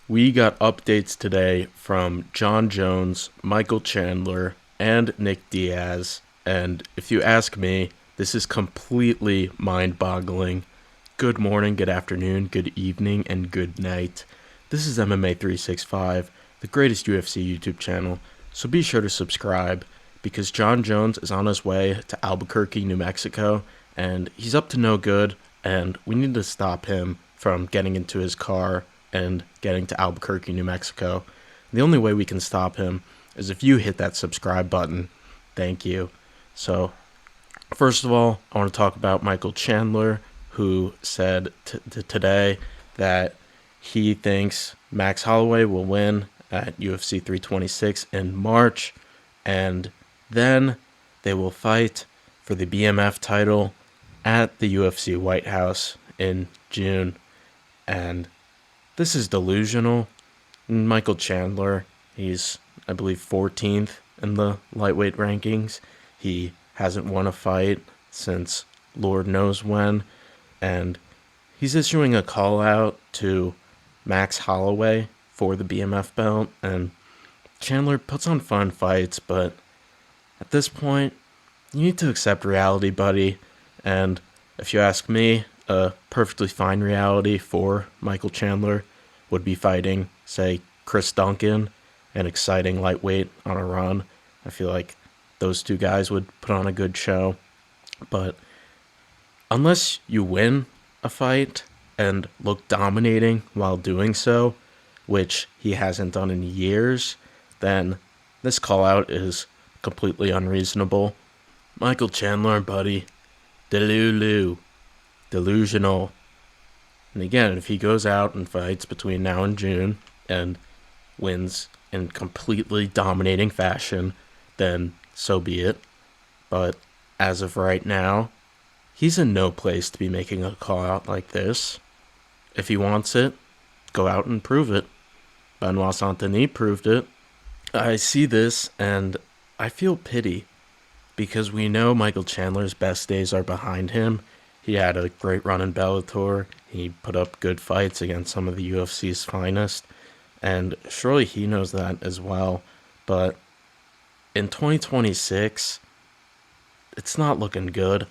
We got updates today from Jon Jones, Michael Chandler, and Nick Diaz. And if you ask me, this is completely mind boggling. Good morning, good afternoon, good evening, and good night. This is MMA 365, the greatest UFC YouTube channel. So be sure to subscribe because Jon Jones is on his way to Albuquerque, New Mexico, and he's up to no good. And we need to stop him from getting into his car and getting to Albuquerque, New Mexico. The only way we can stop him is if you hit that subscribe button. Thank you. So, first of all, I want to talk about Michael Chandler, who said today that he thinks Max Holloway will win at UFC 326 in March, and then they will fight for the BMF title at the UFC White House in June. And this is delusional. Michael Chandler, he's, I believe, 14th in the lightweight rankings. He hasn't won a fight since Lord knows when. And he's issuing a call out to Max Holloway for the BMF belt. And Chandler puts on fun fights, but at this point, you need to accept reality, buddy. And if you ask me, a perfectly fine reality for Michael Chandler would be fighting, say, Chris Duncan, an exciting lightweight on a run. I feel like those two guys would put on a good show. But unless you win a fight and look dominating while doing so, which he hasn't done in years, then this call out is completely unreasonable. Michael Chandler, buddy, delusional. And again, if he goes out and fights between now and June and wins in completely dominating fashion, then so be it. But as of right now, he's in no place to be making a call out like this. If he wants it, go out and prove it. Benoit Saint-Denis proved it. I see this and I feel pity because we know Michael Chandler's best days are behind him. He had a great run in Bellator. He put up good fights against some of the UFC's finest. And surely he knows that as well. But in 2026, it's not looking good.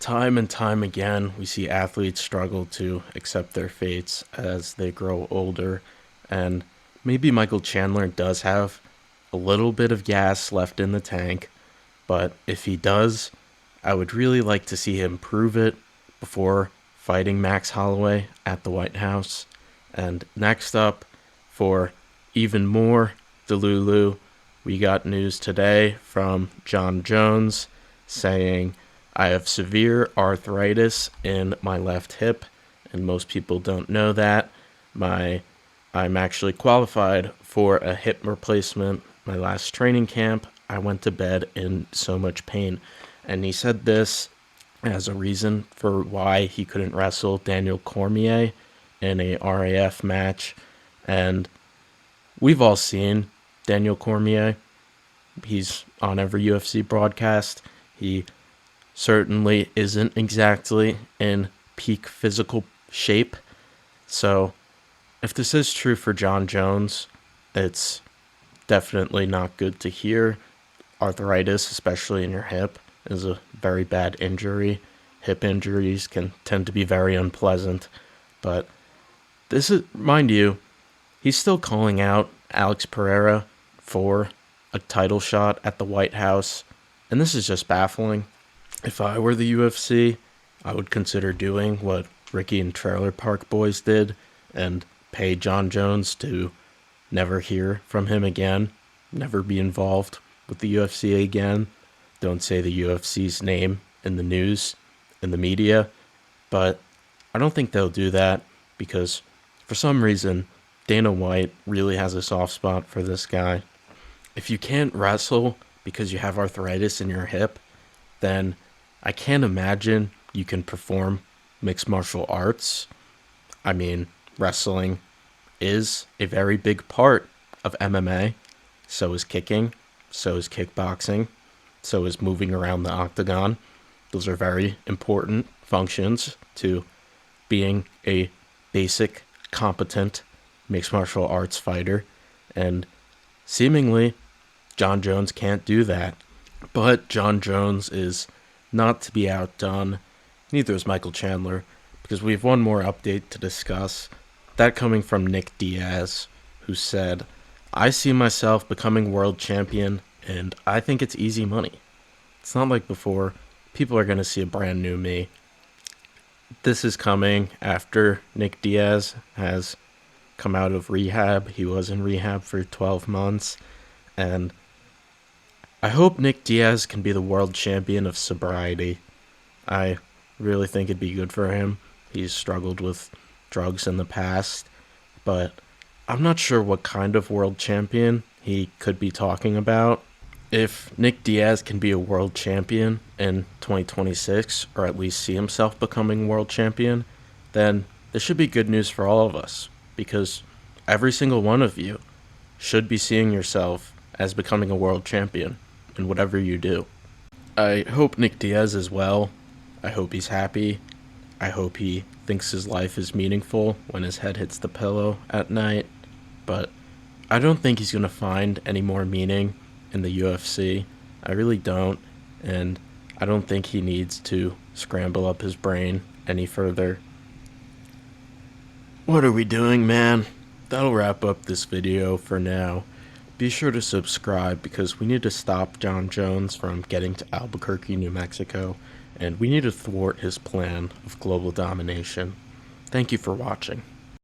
Time and time again, we see athletes struggle to accept their fates as they grow older. And maybe Michael Chandler does have a little bit of gas left in the tank. But if he does, I would really like to see him prove it before fighting Max Holloway at the White House. And next up, for even more Delulu, we got news today from Jon Jones saying, I have severe arthritis in my left hip, and most people don't know that. I'm actually qualified for a hip replacement. My last training camp, I went to bed in so much pain. And he said this as a reason for why he couldn't wrestle Daniel Cormier in a RAF match. And we've all seen Daniel Cormier. He's on every UFC broadcast. He certainly isn't exactly in peak physical shape. So if this is true for Jon Jones, it's definitely not good to hear. Arthritis, especially in your hip, is a very bad injury. Hip injuries can tend to be very unpleasant. But this is, mind you, he's still calling out Alex Pereira for a title shot at the White House. And this is just baffling. If I were the UFC, I would consider doing what Ricky and Trailer Park Boys did and pay Jon Jones to never hear from him again, never be involved with the UFC again. Don't say the UFC's name in the news, in the media. But I don't think they'll do that because for some reason, Dana White really has a soft spot for this guy. If you can't wrestle because you have arthritis in your hip, then I can't imagine you can perform mixed martial arts. I mean, wrestling is a very big part of MMA. So is kicking, so is kickboxing, so is moving around the octagon. Those are very important functions to being a basic, competent mixed martial arts fighter, and seemingly Jon Jones can't do that. But Jon Jones is not to be outdone. Neither is Michael Chandler, because we have one more update to discuss. That coming from Nick Diaz, who said, "I see myself becoming world champion, and I think it's easy money. It's not like before. People are going to see a brand new me." This is coming after Nick Diaz has come out of rehab. He was in rehab for 12 months, and I hope Nick Diaz can be the world champion of sobriety. I really think it'd be good for him. He's struggled with drugs in the past, but I'm not sure what kind of world champion he could be talking about. If Nick Diaz can be a world champion in 2026, or at least see himself becoming world champion, then this should be good news for all of us, because every single one of you should be seeing yourself as becoming a world champion in whatever you do. I hope Nick Diaz is well. I hope he's happy. I hope he thinks his life is meaningful when his head hits the pillow at night. But I don't think he's going to find any more meaning in the UFC. I really don't. And I don't think he needs to scramble up his brain any further. What are we doing, man? That'll wrap up this video for now. Be sure to subscribe, because we need to stop Jon Jones from getting to Albuquerque, New Mexico, and we need to thwart his plan of global domination. Thank you for watching.